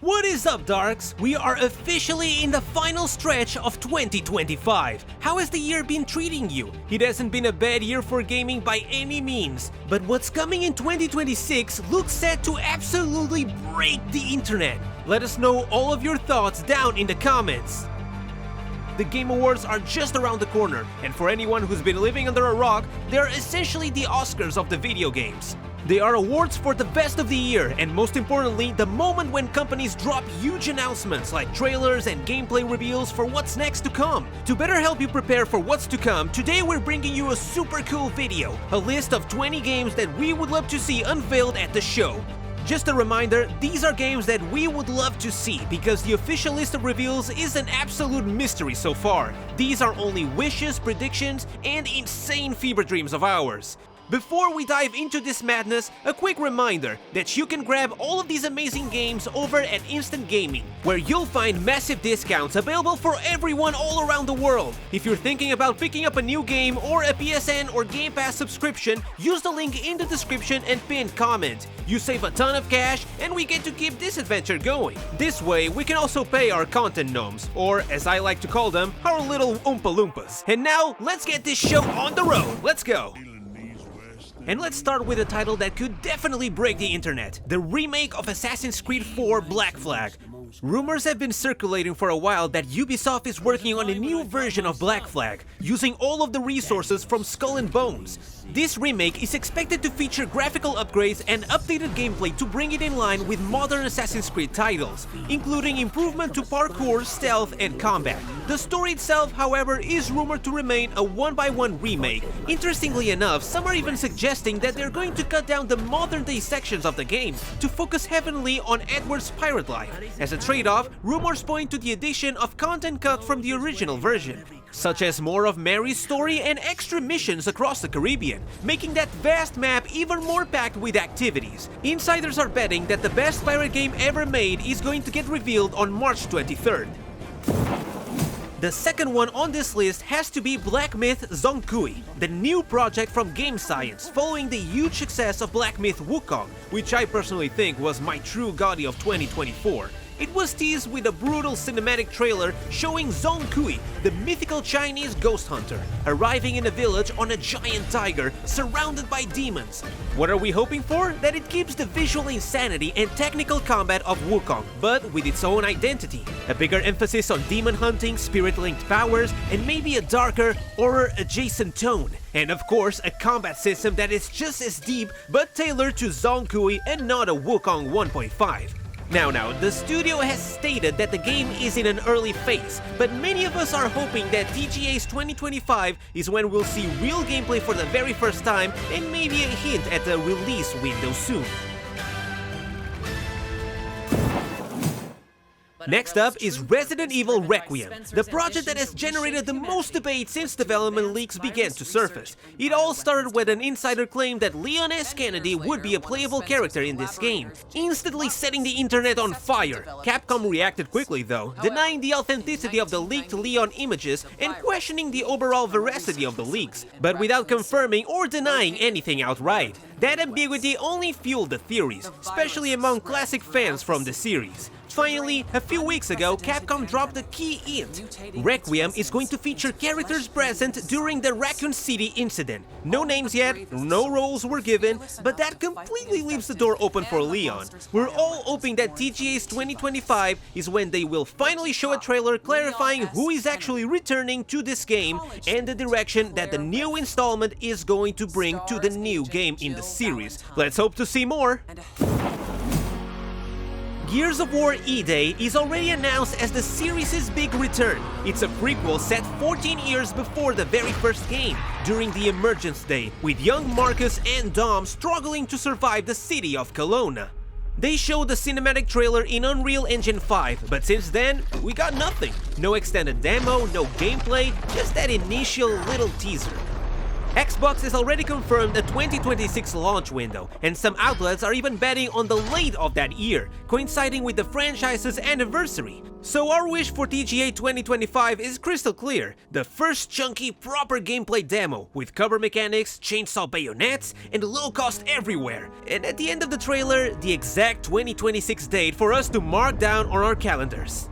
What is up, Darks? We are officially in the final stretch of 2025. How has the year been treating you? It hasn't been a bad year for gaming by any means, but what's coming in 2026 looks set to absolutely break the internet. Let us know all of your thoughts down in the comments. The Game Awards are just around the corner, and for anyone who's been living under a rock, they're essentially the Oscars of the video games. They are awards for the best of the year, and most importantly, the moment when companies drop huge announcements like trailers and gameplay reveals for what's next to come. To better help you prepare for what's to come, today we're bringing you a super cool video, a list of 20 games that we would love to see unveiled at the show. Just a reminder, these are games that we would love to see, because the official list of reveals is an absolute mystery so far. These are only wishes, predictions, and insane fever dreams of ours. Before we dive into this madness, a quick reminder that you can grab all of these amazing games over at Instant Gaming, where you'll find massive discounts available for everyone all around the world. If you're thinking about picking up a new game or a PSN or Game Pass subscription, use the link in the description and pinned comment. You save a ton of cash, and we get to keep this adventure going. This way, we can also pay our content gnomes, or as I like to call them, our little Oompa Loompas. And now, let's get this show on the road. Let's go! And let's start with a title that could definitely break the internet, the remake of Assassin's Creed 4 Black Flag. Rumors have been circulating for a while that Ubisoft is working on a new version of Black Flag, using all of the resources from Skull and Bones. This remake is expected to feature graphical upgrades and updated gameplay to bring it in line with modern Assassin's Creed titles, including improvement to parkour, stealth, and combat. The story itself, however, is rumored to remain a one-by-one remake. Interestingly enough, some are even suggesting that they're going to cut down the modern-day sections of the game to focus heavily on Edward's pirate life. As a trade-off, rumors point to the addition of content cut from the original version, such as more of Mary's story and extra missions across the Caribbean, making that vast map even more packed with activities. Insiders are betting that the best pirate game ever made is going to get revealed on March 23rd. The second one on this list has to be Black Myth Zonkui, the new project from Game Science, following the huge success of Black Myth Wukong, which I personally think was my true Gotti of 2024. It was teased with a brutal cinematic trailer showing Zonkui, the mythical Chinese ghost hunter, arriving in a village on a giant tiger surrounded by demons. What are we hoping for? That it keeps the visual insanity and technical combat of Wukong, but with its own identity. A bigger emphasis on demon hunting, spirit-linked powers, and maybe a darker, horror-adjacent tone. And of course, a combat system that is just as deep, but tailored to Zonkui and not a Wukong 1.5. Now, the studio has stated that the game is in an early phase, but many of us are hoping that TGA's 2025 is when we'll see real gameplay for the very first time and maybe a hint at the release window soon. Next up is Resident Evil Requiem, the project that has generated the most debate since development leaks began to surface. It all started with an insider claim that Leon S. Kennedy would be a playable character in this game, instantly setting the internet on fire. Capcom reacted quickly though, denying the authenticity of the leaked Leon images and questioning the overall veracity of the leaks, but without confirming or denying anything outright. That ambiguity only fueled the theories, especially among classic fans from the series. Finally, a few weeks ago, Capcom dropped a key hint. Requiem is going to feature characters present during the Raccoon City incident. No names yet, no roles were given, but that completely leaves the door open for Leon. We're all hoping that TGA's 2025 is when they will finally show a trailer clarifying who is actually returning to this game and the direction that the new installment is going to bring to the new game in the series. Let's hope to see more! Gears of War E-Day is already announced as the series' big return. It's a prequel set 14 years before the very first game, during the Emergence Day, with young Marcus and Dom struggling to survive the city of Kelowna. They showed the cinematic trailer in Unreal Engine 5, but since then, we got nothing. No extended demo, no gameplay, just that initial little teaser. Xbox has already confirmed a 2026 launch window, and some outlets are even betting on the late of that year, coinciding with the franchise's anniversary. So our wish for TGA 2025 is crystal clear: the first chunky, proper gameplay demo with cover mechanics, chainsaw bayonets, and low cost everywhere. And at the end of the trailer, the exact 2026 date for us to mark down on our calendars.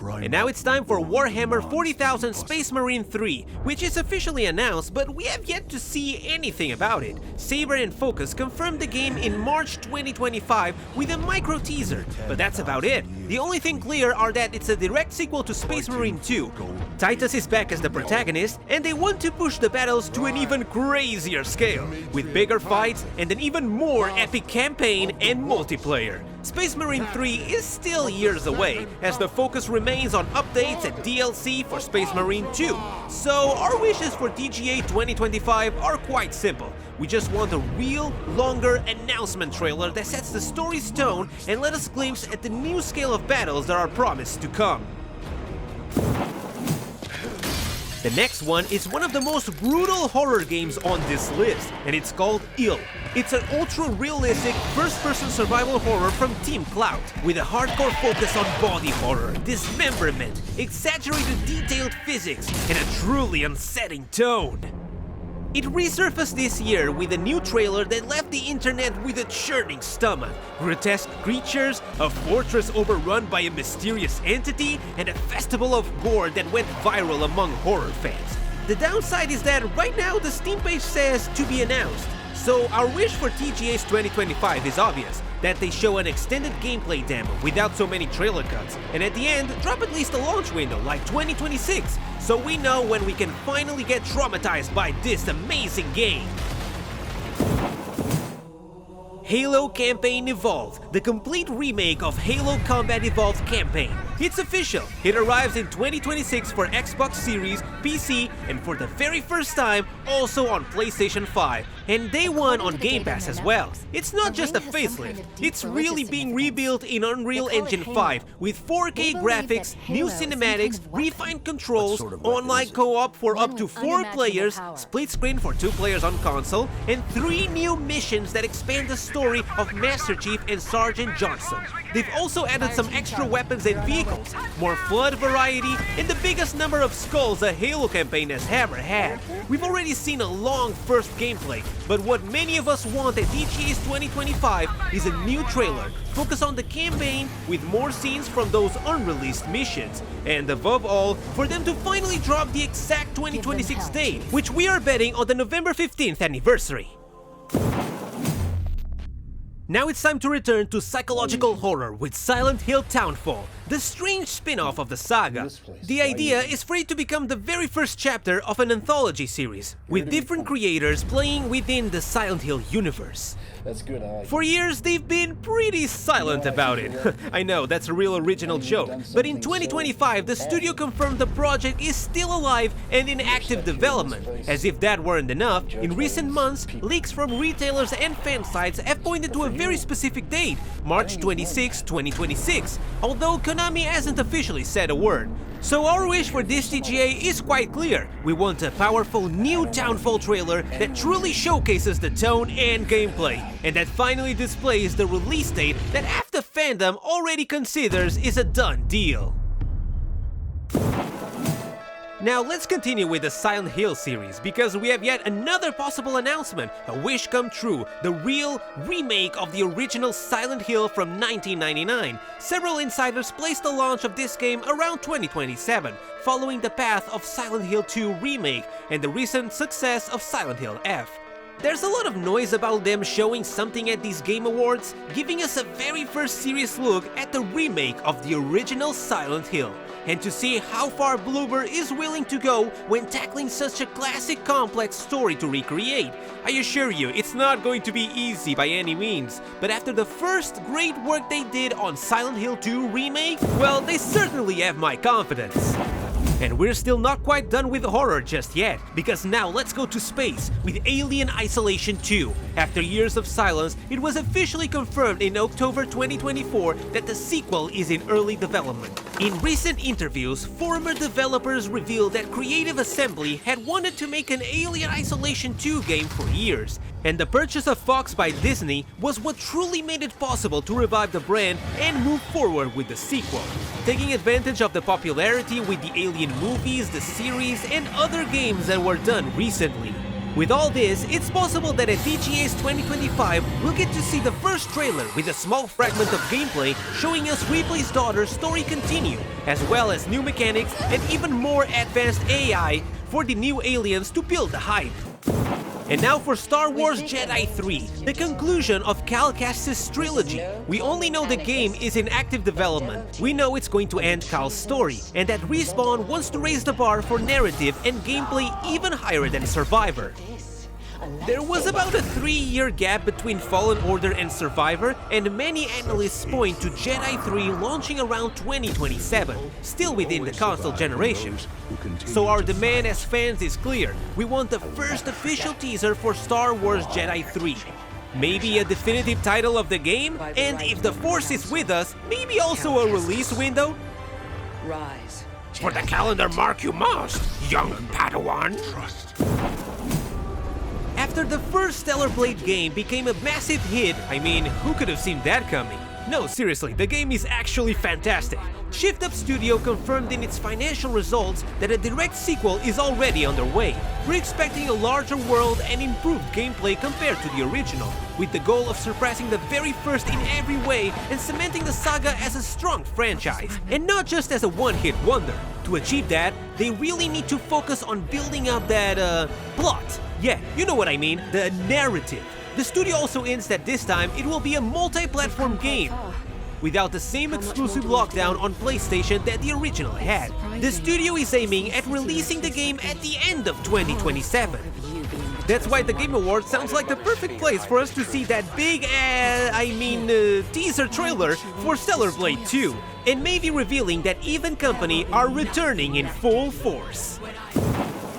And now it's time for Warhammer 40,000 Space Marine 3, which is officially announced, but we have yet to see anything about it. Saber and Focus confirmed the game in March 2025 with a micro teaser, but that's about it. The only thing clear are that it's a direct sequel to Space Marine 2. Titus is back as the protagonist, and they want to push the battles to an even crazier scale, with bigger fights and an even more epic campaign and multiplayer. Space Marine 3 is still years away, as the focus remains on updates and DLC for Space Marine 2. So our wishes for TGA 2025 are quite simple. We just want a real, longer announcement trailer that sets the story's tone and let us glimpse at the new scale of battles that are promised to come. The next one is one of the most brutal horror games on this list, and it's called Ill. It's an ultra-realistic first-person survival horror from Team Cloud, with a hardcore focus on body horror, dismemberment, exaggerated detailed physics, and a truly unsettling tone. It resurfaced this year with a new trailer that left the internet with a churning stomach, grotesque creatures, a fortress overrun by a mysterious entity, and a festival of gore that went viral among horror fans. The downside is that right now the Steam page says to be announced, so our wish for TGA's 2025 is obvious: that they show an extended gameplay demo without so many trailer cuts, and at the end, drop at least a launch window like 2026, so we know when we can finally get traumatized by this amazing game. Halo Campaign Evolved, the complete remake of Halo Combat Evolved campaign. It's official! It arrives in 2026 for Xbox Series, PC, and for the very first time, also on PlayStation 5, and day one on Game Pass as well. It's not just a facelift, it's really being rebuilt in Unreal Engine 5, with 4K graphics, new cinematics, refined controls, online co-op for up to 4 players, split screen for 2 players on console, and 3 new missions that expand the story of Master Chief and Sergeant Johnson. They've also added some extra weapons and vehicles, more flood variety, and the biggest number of skulls a Halo campaign has ever had. We've already seen a long first gameplay, but what many of us want at TGA's 2025 is a new trailer, focused on the campaign with more scenes from those unreleased missions, and above all, for them to finally drop the exact 2026 date, which we are betting on the November 15th anniversary. Now it's time to return to psychological horror with Silent Hill Townfall, the strange spin-off of the saga. The idea is for it to become the very first chapter of an anthology series, with different creators playing within the Silent Hill universe. That's good, I like it. For years, they've been pretty silent about it. I know, that's a real original joke. But in 2025, the studio confirmed the project is still alive and in active development. As if that weren't enough, in recent months, leaks from retailers and fan sites have pointed to a very specific date, March 26, 2026, although Konami hasn't officially said a word. So our wish for this TGA is quite clear. We want a powerful new Townfall trailer that truly showcases the tone and gameplay, and that finally displays the release date that half the fandom already considers is a done deal. Now let's continue with the Silent Hill series, because we have yet another possible announcement, a wish come true, the real remake of the original Silent Hill from 1999. Several insiders placed the launch of this game around 2027, following the path of Silent Hill 2 Remake and the recent success of Silent Hill F. There's a lot of noise about them showing something at these Game Awards, giving us a very first serious look at the remake of the original Silent Hill, and to see how far Bloober is willing to go when tackling such a classic complex story to recreate. I assure you, it's not going to be easy by any means, but after the first great work they did on Silent Hill 2 Remake, well, they certainly have my confidence. And we're still not quite done with horror just yet, because now let's go to space with Alien Isolation 2. After years of silence, it was officially confirmed in October 2024 that the sequel is in early development. In recent interviews, former developers revealed that Creative Assembly had wanted to make an Alien Isolation 2 game for years, and the purchase of Fox by Disney was what truly made it possible to revive the brand and move forward with the sequel, taking advantage of the popularity with the Alien movies, the series, and other games that were done recently. With all this, it's possible that at VGA's 2025, we'll get to see the first trailer with a small fragment of gameplay showing us Ripley's daughter's story continue, as well as new mechanics and even more advanced AI for the new aliens to build the hype. And now for Star Wars Jedi 3, the conclusion of Cal Kestis' trilogy. We only know the game is in active development. We know it's going to end Cal's story, and that Respawn wants to raise the bar for narrative and gameplay even higher than Survivor. There was about a 3-year gap between Fallen Order and Survivor, and many analysts point to Jedi 3 launching around 2027, still within the console generation. So our demand as fans is clear. We want the first official teaser for Star Wars Jedi 3. Maybe a definitive title of the game, and if the Force is with us, maybe also a release window? Rise. For the calendar mark you must, young Padawan. After the first Stellar Blade game became a massive hit, I mean, who could have seen that coming? No, seriously, the game is actually fantastic. Shift Up Studio confirmed in its financial results that a direct sequel is already underway. We're expecting a larger world and improved gameplay compared to the original, with the goal of surpassing the very first in every way and cementing the saga as a strong franchise, and not just as a one-hit wonder. To achieve that, they really need to focus on building up that, plot. Yeah, you know what I mean, the narrative. The studio also hints that this time it will be a multi-platform game, without the same exclusive lockdown on PlayStation that the original had. The studio is aiming at releasing the game at the end of 2027. That's why the Game Awards sounds like the perfect place for us to see that big, teaser trailer for Stellar Blade 2, and maybe revealing that Even Company are returning in full force.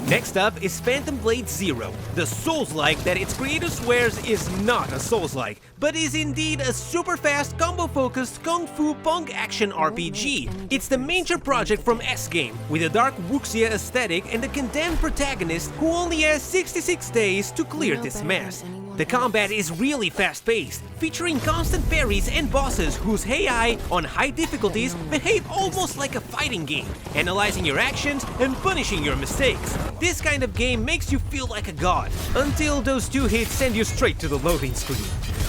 Next up is Phantom Blade Zero, the Souls-like that its creator swears is not a Souls-like, but is indeed a super fast, combo-focused Kung Fu punk action RPG. It's the major project from S-Game, with a dark wuxia aesthetic and a condemned protagonist who only has 66 days to clear this mess. The combat is really fast-paced, featuring constant parries and bosses whose AI on high difficulties behave almost like a fighting game, analyzing your actions and punishing your mistakes. This kind of game makes you feel like a god, until those 2 hits send you straight to the loading screen.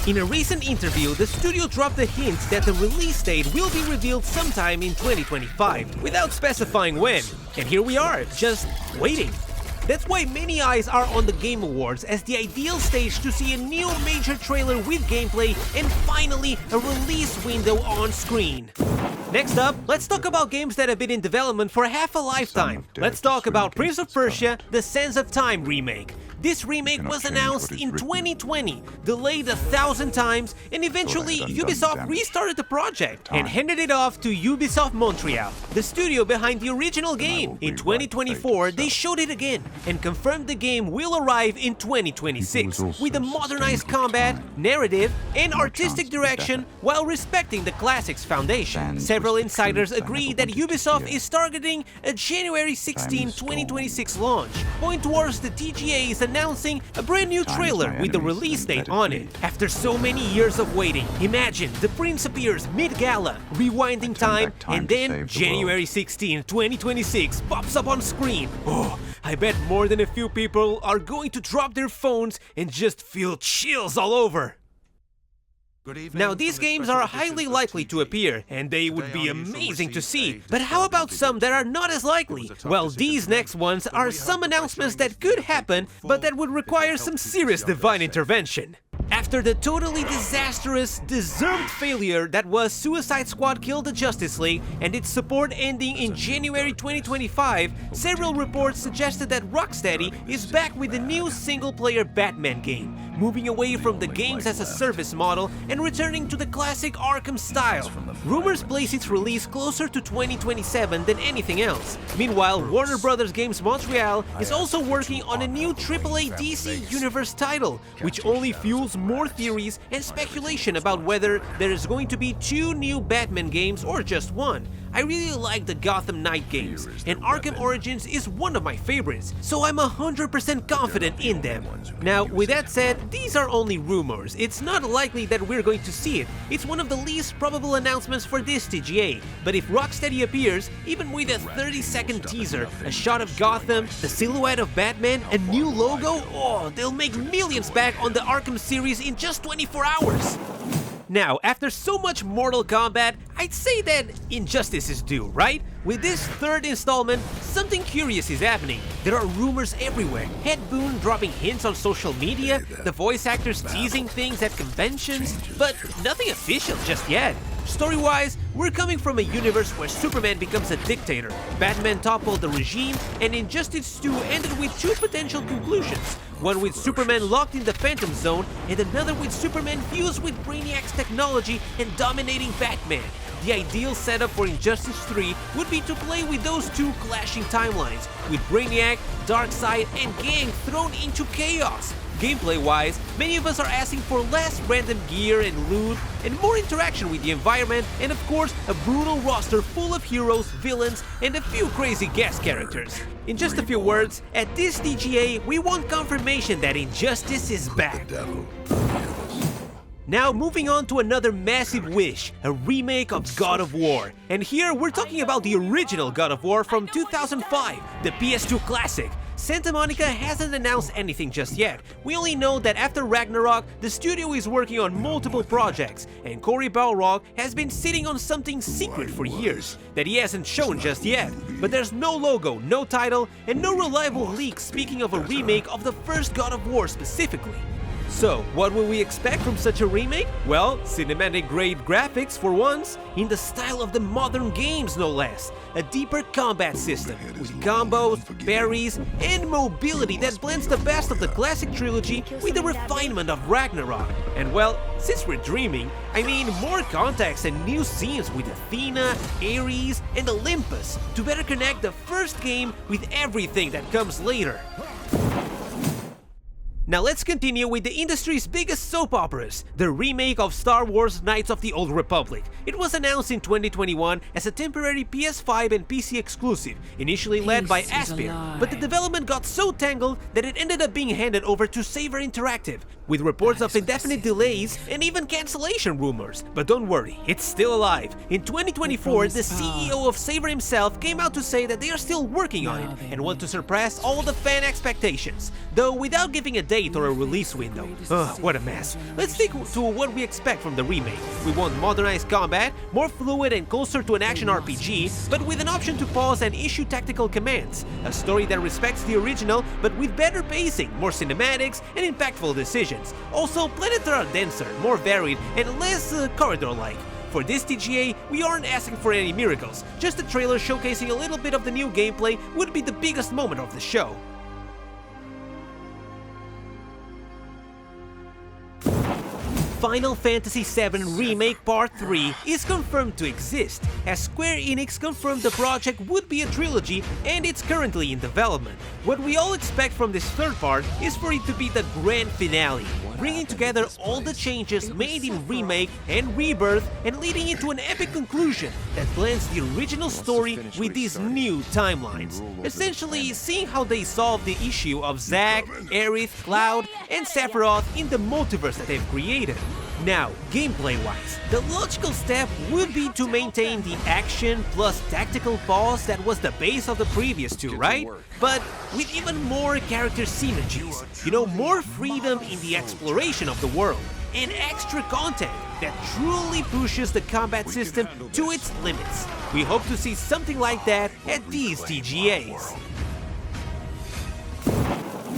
In a recent interview, the studio dropped a hint that the release date will be revealed sometime in 2025, without specifying when. And here we are, just waiting. That's why many eyes are on the Game Awards as the ideal stage to see a new major trailer with gameplay and finally a release window on screen. Next up, let's talk about games that have been in development for half a lifetime. Let's talk about Prince of Persia: The Sands of Time remake. This remake was announced in 2020, delayed 1,000 times, and eventually Ubisoft restarted the project and handed it off to Ubisoft Montreal, the studio behind the original game. In 2024, they showed it again and confirmed the game will arrive in 2026 with a modernized combat, narrative, and artistic direction while respecting the classic's foundation. Several insiders agree that Ubisoft is targeting a January 16, 2026 launch, pointing towards the TGA's announcing a brand new trailer with the release date on it. After so many years of waiting, imagine the prince appears mid-gala, rewinding time, and then January 16, 2026 pops up on screen. Oh, I bet more than a few people are going to drop their phones and just feel chills all over. Now, these games are highly likely to appear, and they would be amazing to see. But how about some that are not as likely? Well, these next ones are some announcements that could happen, but that would require some serious divine intervention. After the totally disastrous, deserved failure that was Suicide Squad Kill the Justice League and its support ending in January 2025, several reports suggested that Rocksteady is back with a new single-player Batman game, moving away from the games-as-a-service model and returning to the classic Arkham style. Rumors place its release closer to 2027 than anything else. Meanwhile, Warner Bros. Games Montreal is also working on a new AAA DC Universe title, which only fuels more theories and speculation about whether there is going to be 2 new Batman games or just one. I really like the Gotham Knight games, and Arkham Origins is one of my favorites, so I'm 100% confident in them. Now, with that said, these are only rumors. It's not likely that we're going to see it. It's one of the least probable announcements for this TGA, but if Rocksteady appears, even with a 30-second teaser, a shot of Gotham, the silhouette of Batman, a new logo, oh, they'll make millions back on the Arkham series in just 24 hours. Now, after so much Mortal Kombat, I'd say that injustice is due, right? With this third installment, something curious is happening. There are rumors everywhere. Ed Boon dropping hints on social media, the voice actors teasing things at conventions, but nothing official just yet. Story-wise, we're coming from a universe where Superman becomes a dictator, Batman toppled the regime, and Injustice 2 ended with two potential conclusions. One with Superman locked in the Phantom Zone, and another with Superman fused with Brainiac's technology and dominating Batman. The ideal setup for Injustice 3 would be to play with those two clashing timelines, with Brainiac, Darkseid, and Gang thrown into chaos. Gameplay-wise, many of us are asking for less random gear and loot, and more interaction with the environment, and of course, a brutal roster full of heroes, villains, and a few crazy guest characters. In just a few words, at this TGA, we want confirmation that Injustice is back. Now moving on to another massive wish, a remake of God of War. And here we're talking about the original God of War from 2005, the PS2 classic. Santa Monica hasn't announced anything just yet. We only know that after Ragnarok, the studio is working on multiple projects, and Cory Balrog has been sitting on something secret for years that he hasn't shown just yet. But there's no logo, no title, and no reliable leak speaking of a remake of the first God of War specifically. So, what will we expect from such a remake? Well, cinematic-grade graphics for once, in the style of the modern games no less. A deeper combat system, with combos, parries, and mobility that blends the best of the classic trilogy with the refinement of Ragnarok. And well, since we're dreaming, I mean more context and new scenes with Athena, Ares, and Olympus to better connect the first game with everything that comes later. Now let's continue with the industry's biggest soap operas, the remake of Star Wars Knights of the Old Republic. It was announced in 2021 as a temporary PS5 and PC exclusive, initially led by Aspyr, but the development got so tangled that it ended up being handed over to Saber Interactive, with reports of indefinite delays and even cancellation rumors. But don't worry, it's still alive. In 2024, the CEO of Saber himself came out to say that they are still working on it and want to surpass all the fan expectations, though without giving a date or a release window. Ugh, what a mess. Let's stick to what we expect from the remake. We want modernized combat, more fluid and closer to an action RPG, but with an option to pause and issue tactical commands. A story that respects the original, but with better pacing, more cinematics, and impactful decisions. Also, planets are denser, more varied, and less corridor-like. For this TGA, we aren't asking for any miracles. Just a trailer showcasing a little bit of the new gameplay would be the biggest moment of the show. Final Fantasy VII Remake Part 3 is confirmed to exist, as Square Enix confirmed the project would be a trilogy and it's currently in development. What we all expect from this third part is for it to be the grand finale, bringing together all the changes made in Remake and Rebirth and leading into an epic conclusion that blends the original story with these new timelines. Essentially, seeing how they solve the issue of Zack, Aerith, Cloud, and Sephiroth in the multiverse that they've created. Now, gameplay-wise, the logical step would be to maintain the action plus tactical pause that was the base of the previous two, right? But with even more character synergies, more freedom in the exploration of the world, and extra content that truly pushes the combat system to its limits. We hope to see something like that at these TGAs.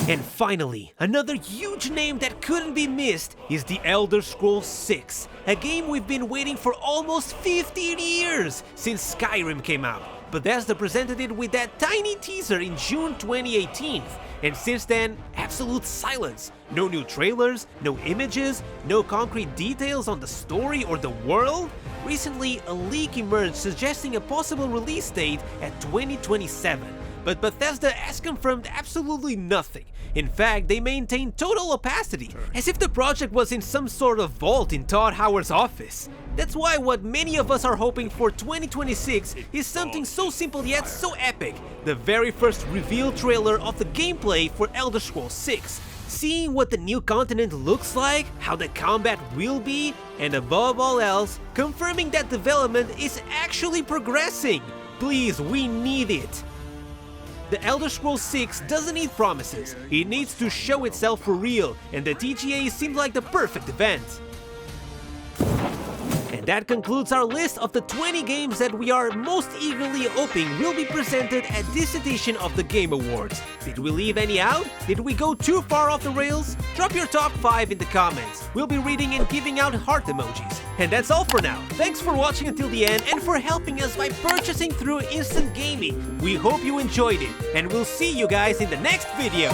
And finally, another huge name that couldn't be missed is The Elder Scrolls 6, a game we've been waiting for almost 15 years since Skyrim came out. Bethesda presented it with that tiny teaser in June 2018, and since then, absolute silence. No new trailers, no images, no concrete details on the story or the world. Recently, a leak emerged suggesting a possible release date at 2027. But Bethesda has confirmed absolutely nothing. In fact, they maintain total opacity, as if the project was in some sort of vault in Todd Howard's office. That's why what many of us are hoping for 2026 is something so simple yet so epic. The very first reveal trailer of the gameplay for Elder Scrolls 6. Seeing what the new continent looks like, how the combat will be, and above all else, confirming that development is actually progressing. Please, we need it. The Elder Scrolls 6 doesn't need promises, it needs to show itself for real, and the TGA seems like the perfect event. And that concludes our list of the 20 games that we are most eagerly hoping will be presented at this edition of the Game Awards. Did we leave any out? Did we go too far off the rails? Drop your top 5 in the comments. We'll be reading and giving out heart emojis. And that's all for now. Thanks for watching until the end and for helping us by purchasing through Instant Gaming. We hope you enjoyed it, and we'll see you guys in the next video.